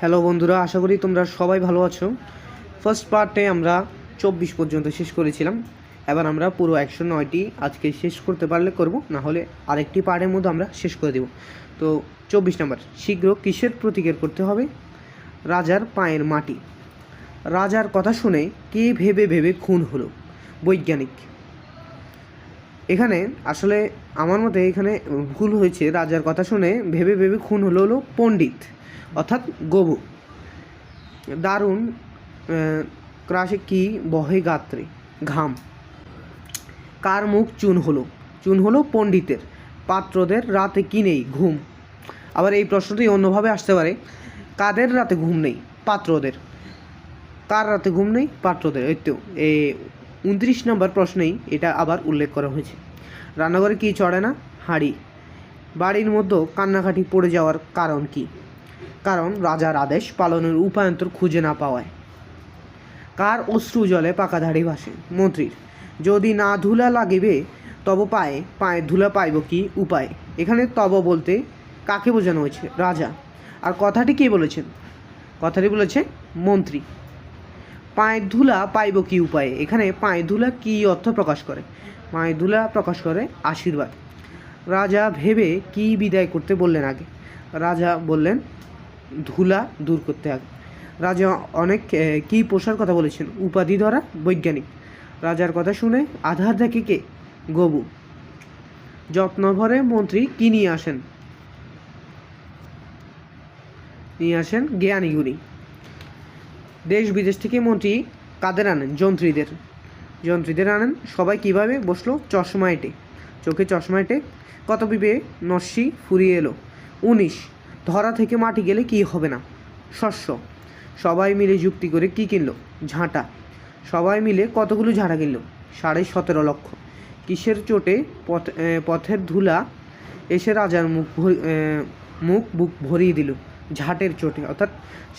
Hello বন্ধুরা, আশা করি তোমরা সবাই ভালো আছো। ফার্স্ট পার্টে আমরা 24 পর্যন্ত শেষ করেছিলাম। এবার আমরা পুরো 109টি আজকে শেষ করতে পারলে করব, না হলে আরেকটি পার্টের মধ্যে আমরা শেষ করে দেব। তো 24 নম্বর, শীঘ্র কিসের প্রতিকার করতে হবে? রাজার পায়ের মাটি। রাজার কথা শুনে কে ভেবে ভেবে খুন হলো? বৈজ্ঞানিক। এখানে আসলে আমার মতে এখানে ভুল হয়েছে। রাজার কথা শুনে ভেবে ভেবে খুন হলো পণ্ডিত, অর্থাৎ গবু। দারুণ ক্রাশে কি বহে গাত্রে? ঘাম। কার মুখ চুন হলো? চুন হলো পণ্ডিতের। পাত্রদের রাতে কি নেই? ঘুম। আবার এই প্রশ্নটি অন্যভাবে আসতে পারে, কাদের রাতে ঘুম নেই? পাত্রদের। কার রাতে ঘুম নেই? পাত্রদের। এই তো 29 নম্বর প্রশ্নেই এটা আবার উল্লেখ করা হয়েছে। রান্নাঘরে কি চড়ে না? হাঁড়ি। বাড়ির মধ্যে কান্নাকাটি পড়ে যাওয়ার কারণ কি? কারণ রাজার আদেশ পালনের উপায়ন্তর খুঁজে না পাওয়ায়। কার অশ্রু জলে পাকা ধাড়ি ভাসে? মন্ত্রীর। যদি না ধুলা লাগিবে তব পায়ে, পায়ের ধুলা পাইব কি উপায়? এখানে তব বলতে কাকে বোঝানো হয়েছে? রাজা। আর কথাটি কে বলেছেন? কথাটি বলেছে মন্ত্রী। পায়ের ধুলা পাইব কি উপায়ে? এখানে পায়ের ধুলা কী অর্থ প্রকাশ করে? পায়ের ধুলা প্রকাশ করে আশীর্বাদ। রাজা ভেবে কি বিদায় করতে বললেন আগে? রাজা বললেন ধুলা দূর করতে আগে। রাজা অনেক কী পোষার কথা বলেছেন? উপাধি ধরা। বৈজ্ঞানিক। রাজার কথা শুনে আধার দেখে কে? গবু। যত্নভরে মন্ত্রী কি নিয়ে আসেন? নিয়ে আসেন জ্ঞানীগুণী। দেশ বিদেশ থেকে মন্ত্রী কাদের আনেন? যন্ত্রীদের। যন্ত্রীদের আনেন। সবাই কিভাবে বসলো? চশমা এঁটে। চোখে চশমা এঁটে। কত বিবে নস্যি ফুরিয়ে এলো? 19। ধরা থেকে মাটি গেলে কি হবে না? শস্য। সবাই মিলে যুক্তি করে কি কিনলো? ঝাঁটা। সবাই মিলে কতগুলো ঝাঁটা কিনলো? 17.5 লক্ষ। কিসের চোটে পথের ধুলা এসে রাজার মুখ বুক ভরিয়ে দিল? ঝাঁটের চোটে। অর্থাৎ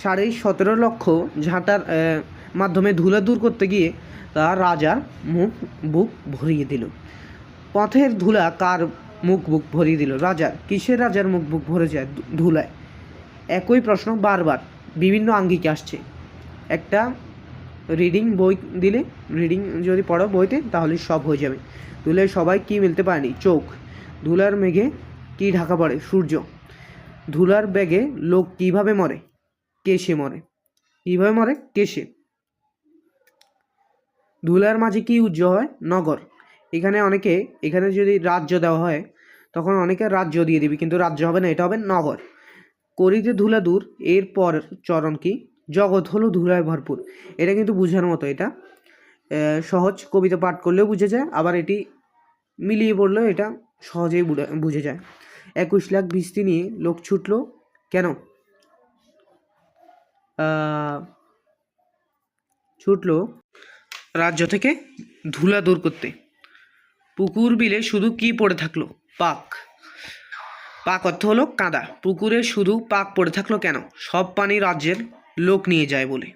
17.5 লক্ষ ঝাঁটার মাধ্যমে ধুলা দূর করতে গিয়ে তা রাজার মুখ বুক ভরিয়ে দিল। পথের ধুলা কার মুখ বুক ভরিয়ে দিল? রাজার। কিসের রাজার মুখ বুক ভরে যায়? ধুলায়। একই প্রশ্ন বারবার বিভিন্ন আঙ্গিকে আসছে। একটা রিডিং বই দিলে, রিডিং যদি পড়ো বইতে, তাহলে সব হয়ে যাবে। ধুলায় সবাই কি মিলতে পারেনি? চোখ। ধুলার মেঘে কি ঢাকা পড়ে? সূর্য। ধুলার ব্যাগে লোক কিভাবে মরে? কেশে মরে। কিভাবে মরে? কেশে। ধুলার মাঝে কি উজ্জ্বল হয়? নগর। এখানে যদি রাজ্য দেওয়া হয় তখন অনেকে রাজ্য দিয়ে দিবি, কিন্তু রাজ্য হবে না, এটা হবে নগর। করিতে ধুলা দূর, এরপর চরণ কি? জগৎ হলো ধুলায় ভরপুর। এটা কিন্তু বুঝার মতো। এটা সহজ, কবিতা পাঠ করলেও বুঝে যায়, আবার এটি মিলিয়ে পড়লেও এটা সহজেই বুঝে যায়। 21 লাখ ভিস্তি নিয়ে লোক ছুটলো কেন? ছুটলো রাজ্য থেকে ধুলা দূর করতে। পুকুর বিলে শুধু কি পড়ে থাকলো? পাক। পাক অর্থ হলো কাদা। পুকুরে শুধু পাক পড়ে থাকলো কেন? সব পানি রাজ্যের লোক নিয়ে যায় বলে।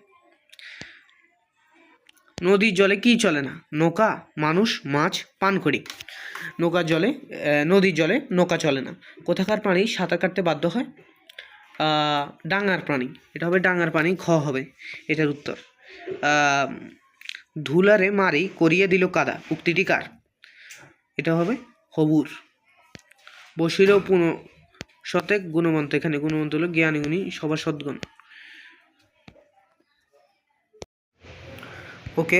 নদীর জলে কি চলে না? নৌকা, মানুষ, মাছ, পানকড়ি। নদীর জলে নৌকা চলে না। কোথাকার প্রাণী সাঁতার কাটতে বাধ্য হয়? ডাঙার প্রাণী। এটা হবে ডাঙার প্রাণী। খ হবে এটার উত্তর। ধুলারে মারি করিয়ে দিল কাদা, উক্তিটি কার? এটা হবে হবুর। বসিল শতেক গুণবন্ত। এখানে গুণবন্ত হলো জ্ঞানী গুণী, সবার সদ্গুণ। ওকে,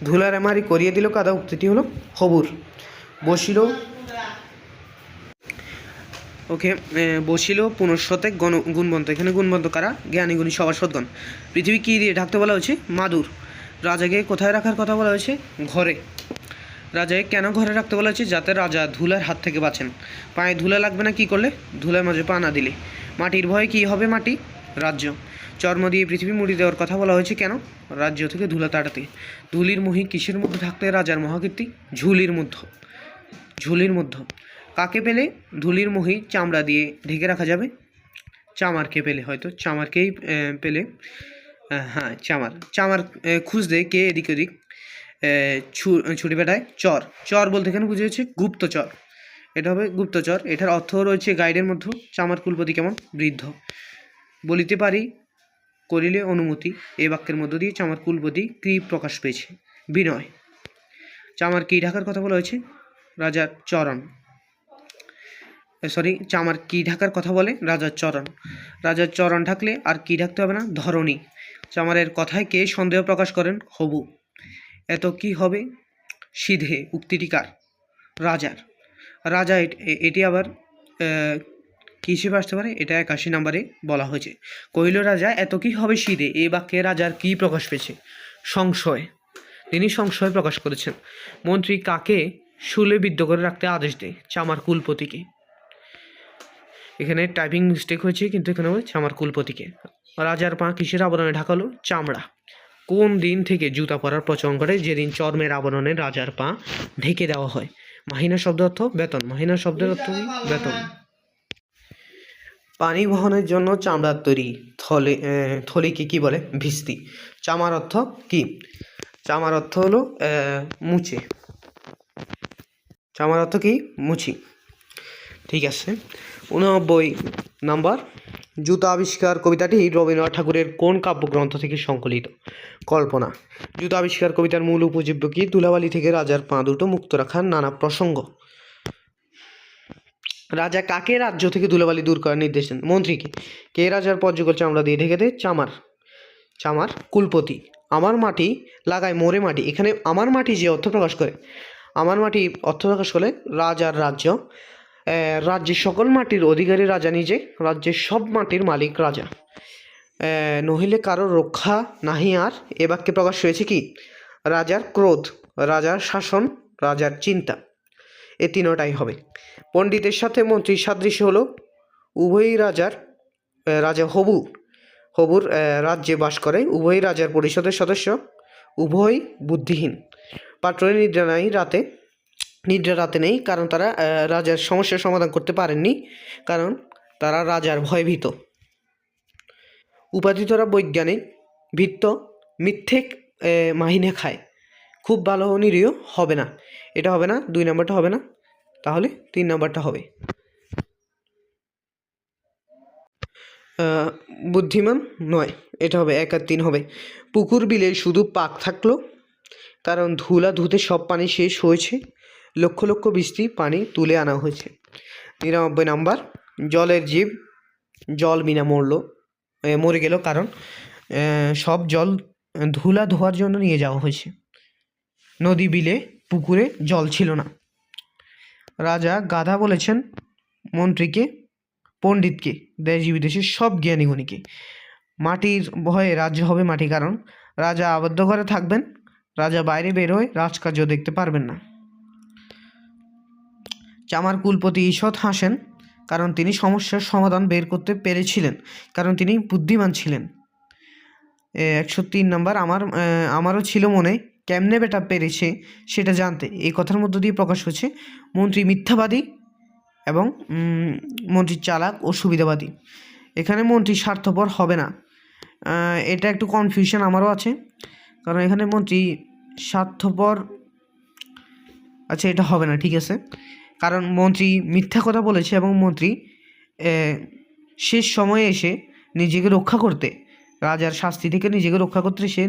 ধুলারে মারি করিয়ে দিল কাদা, উক্তিটি হলো হবুর। বসিল বসিল পুনঃশতেক গুণবন্ত। এখানে গুণবন্ত কারা? জ্ঞানী গুণী, সবার সদ্গণ। পৃথিবী কী দিয়ে ঢাকতে বলা হয়েছে? মাদুর। রাজাকে কোথায় রাখার কথা বলা হয়েছে? ঘরে। রাজাকে কেন ঘরে রাখতে বলা হয়েছে? যাতে রাজা ধুলার হাত থেকে বাঁচেন। পায়ে ধুলা লাগবে না কি করলে? ধুলার মাঝে পা না দিলে। মাটির ভয়ে কী হবে? মাটি। রাজ্য। চর্ম দিয়ে পৃথিবী মুড়ি দেওয়ার কথা বলা হয়েছে কেন? রাজ্য থেকে ধুলা তাড়াতে। ধুলির মহি কিসের মধ্যে থাকতে রাজার মহাকীর্তি? ঝুলির মধ্যে। ঝুলির মধ্যে। কাকে পেলে ধুলির মহি চামড়া দিয়ে ঢেকে রাখা যাবে? চামারকে পেলে, হয়তো চামারকেই পেলে। হ্যাঁ, চামার খুঁজতে কে এদিক ওদিক ছুটি বেটায়? চর। চর বলতে এখানে বুঝে হচ্ছে গুপ্তচর। এটা হবে গুপ্তচর। এটার অর্থ রয়েছে গাইডের মধ্যে। চামার কুলপতি কেমন? বৃদ্ধ। বলিতে পারি করিলে অনুমতি, এই বাক্যের মধ্য দিয়ে চামার কুলপতি কি প্রকাশ পেয়েছে? বিনয়। চামার কি ঢাকার কথা বলা হয়েছে? রাজার চরণ। চামার কি ঢাকার কথা বলে? রাজার চরণ। রাজার চরণ ঢাকলে আর কি ঢাকতে হবে না? ধরণী। চামারের কথায় কে সন্দেহ প্রকাশ করেন? হবু। এত কি হবে সিধে উক্তিটি কার? রাজার। রাজা এটি আবার কি হিসেবে আসতে পারে? এটা 81 নম্বরে বলা হয়েছে। কহিল রাজা এত কি হবে সিধে, এই বাক্যে রাজার কি প্রকাশ পেয়েছে? সংশয়। তিনি সংশয় প্রকাশ করেছেন। মন্ত্রী কাকে শুলে বিদ্ধ করে রাখতে আদেশ দেয়? চামার কুলপতিকে। এখানে টাইপিং মিস্টেক হয়েছে, কিন্তু এখানে হবে চামার কুলপতিকে। রাজার পা কিসের আবরণে ঢাকালো? চামড়া। কোন দিন থেকে জুতা পরার প্রচলন করে? যেদিন চর্মের আবরণে রাজার পা ঢেকে দেওয়া হয়। মাহিনা শব্দ অর্থ বেতন। মাহিনা শব্দের অর্থ কি? বেতন। পানি বহনের জন্য চামড়ার তৈরি থলিকে কি বলে? ভিস্তি। চামার অর্থ কি? চামার অর্থ হলো মুচে। চামার অর্থ কি? মুচি। ঠিক আছে। 89 নাম্বার, জুতা আবিষ্কার কবিতাটি রবীন্দ্রনাথ ঠাকুরের কোন কাব্যগ্রন্থ থেকে সংকলিত? কল্পনা। জুতা আবিষ্কার কবিতার মূল উপজীব্য কি? ধুলাবালি থেকে রাজার পা দুটো মুক্ত রাখার নানা প্রসঙ্গ। রাজা কাকে রাজ্য থেকে ধুলাবালি দূর করার নির্দেশ দেন? মন্ত্রীকে। কে রাজার পর্যকল চামড়া দিয়ে ঢেকে দেয়? চামার। চামার কুলপতি। আমার মাটি লাগায় মোরে মাটি। এখানে আমার মাটি যে অর্থ প্রকাশ করে, আমার মাটি অর্থ প্রকাশ করে রাজার রাজ্য। রাজ্যের সকল মাটির অধিকারী রাজা নিজে, রাজ্যের সব মাটির মালিক রাজা। নহিলে কারো রক্ষা নাহি আর, এ বাক্যে প্রকাশ হয়েছে কি? রাজার ক্রোধ, রাজার শাসন, রাজার চিন্তা। এ তিনটাই হবে। পণ্ডিতের সাথে মন্ত্রীর সাদৃশ্য হলো উভয়ই রাজা হবুর রাজ্যে বাস করে। উভয়ই রাজার পরিষদের সদস্য, উভয় বুদ্ধিহীন। পাত্রের নিদ্রা রাতে নেই, কারণ তারা রাজার সমস্যার সমাধান করতে পারেননি, কারণ তারা রাজার ভয়ভীত। উপাধিধরা বৈজ্ঞানিক ভিত্ত মিথ্যে মাহিনে খায়। খুব ভালো নিরীহ হবে না, এটা হবে না। 2 নম্বরটা হবে না, তাহলে 3 নম্বরটা হবে। বুদ্ধিমান নয়, এটা হবে 1 আর 3 হবে। পুকুর বিলে শুধু পাক থাকলো, কারণ ধুলা ধুতে সব পানি শেষ হয়েছে। লক্ষ লক্ষ বৃষ্টি পানি তুলে আনা হয়েছে। 99 নাম্বার, জলের জীব জল বিনা মরে গেল, কারণ সব জল ধুলা ধোয়ার জন্য নিয়ে যাওয়া হয়েছে। নদী বিলে পুকুরে জল ছিল না। রাজা গাধা বলেছেন মন্ত্রীকে, পণ্ডিতকে, দেশি বিদেশের সব জ্ঞানীগুণীকে। মাটির ভয়ে রাজ্য হবে মাটি, কারণ রাজা আবদ্ধ ঘরে থাকবেন, রাজা বাইরে বের হয়ে রাজকার্য দেখতে পারবেন না। চামার কুলপতি ঈষৎ হাসেন, কারণ তিনি সমস্যার সমাধান বের করতে পেরেছিলেন, কারণ তিনি বুদ্ধিমান ছিলেন। 103 নাম্বার, আমারও ছিল মনে, কেমনে বেটা পেরেছে সেটা জানতে। এই কথার মধ্য দিয়ে প্রকাশ হচ্ছে মন্ত্রী মিথ্যাবাদী এবং মন্ত্রী চালাক ও সুবিধাবাদী। এখানে মন্ত্রী স্বার্থপর হবে না, এটা একটু কনফিউশন আমারও আছে, কারণ এখানে মন্ত্রী স্বার্থপর, আচ্ছা এটা হবে না, ঠিক আছে। কারণ মন্ত্রী মিথ্যা কথা বলেছে এবং মন্ত্রী শেষ সময়ে এসে নিজেকে রক্ষা করতে, রাজার শাস্তি থেকে নিজেকে রক্ষা করতে সে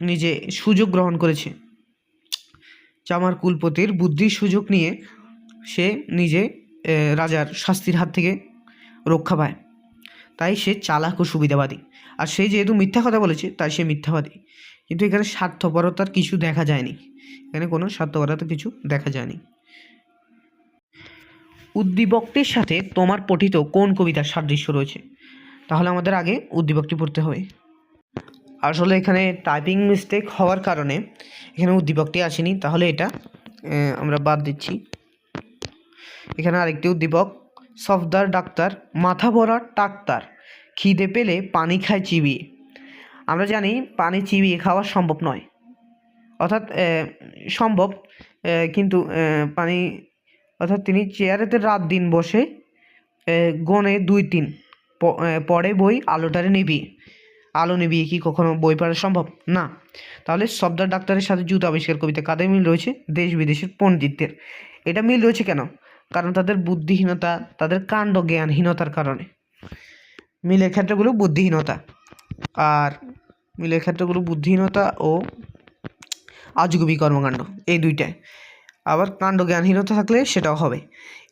নিজে সুযোগ গ্রহণ করেছে। চামার কুলপতির বুদ্ধির সুযোগ নিয়ে সে নিজে রাজার শাস্তির হাত থেকে রক্ষা পায়, তাই সে চালাক ও সুবিধাবাদী। আর সে যেহেতু মিথ্যা কথা বলেছে তাই সে মিথ্যাবাদী। কিন্তু এখানে স্বার্থপরতার কিছু দেখা যায়নি, এখানে কোনো স্বার্থপরতা কিছু দেখা যায়নি। উদ্দীপকটির সাথে তোমার পঠিত কোন কবিতার সাদৃশ্য রয়েছে? তাহলে আমাদের আগে উদ্দীপকটি পড়তে হবে। আসলে এখানে টাইপিং মিস্টেক হওয়ার কারণে এখানে উদ্দীপকটি আসেনি, তাহলে এটা আমরা বাদ দিচ্ছি। এখানে আরেকটি উদ্দীপক, সফদার ডাক্তার মাথা ভরা ডাক্তার, খিদে পেলে পানি খায় চিবিয়ে। আমরা জানি পানি চিবিয়ে খাওয়া সম্ভব নয়, অর্থাৎ সম্ভব, কিন্তু তিনি চেয়ারেতে রাত দিন বসে গনে 2-3 পড়ে বই আলোটারে নিবিয়ে কি কখনো বই পড়া সম্ভব না? তাহলে সফদার ডাক্তারের সাথে জুতা আবিষ্কার কবিতা কাদের মিল রয়েছে? দেশ বিদেশের পণ্ডিতদের। এটা মিল রয়েছে কেন? কারণ তাদের বুদ্ধিহীনতা, তাদের কাণ্ড জ্ঞানহীনতার কারণে। মিলের ক্ষেত্রগুলো বুদ্ধিহীনতা, আর মিলের ক্ষেত্রগুলো বুদ্ধিহীনতা ও আজগুবি কর্মকাণ্ড, এই দুইটায়। আবার কাণ্ডজ্ঞানহীনতা থাকলে সেটাও হবে।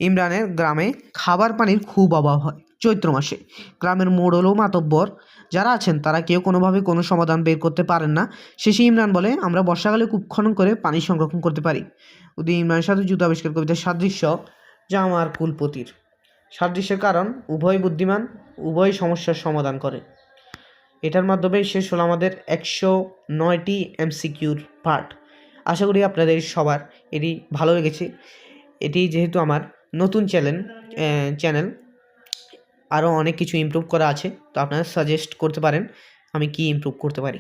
ইমরানের গ্রামে খাবার পানির খুব অভাব হয় চৈত্র মাসে। গ্রামের মোড়ল ও মাতব্বর যারা আছেন তারা কেউ কোনোভাবে কোনো সমাধান বের করতে পারেন না। শেষে ইমরান বলে, আমরা বর্ষাকালে কূপ খনন করে পানি সংরক্ষণ করতে পারি। উদয় ইমরানের সাথে জুতো আবিষ্কার কবিতার সাদৃশ্য জাম আর কুলপতির। সাদৃশ্যের কারণ উভয় বুদ্ধিমান, উভয় সমস্যার সমাধান করে। এটার মাধ্যমে শেষ হলো আমাদের 109টি MCQর পার্ট। আশা করি আপনাদের সবার এটি ভালো লেগেছে। এটি যেহেতু আমার নতুন চ্যানেল আরও অনেক কিছু ইমপ্রুভ করা আছে, তো আপনারা সাজেস্ট করতে পারেন আমি কি ইমপ্রুভ করতে পারি।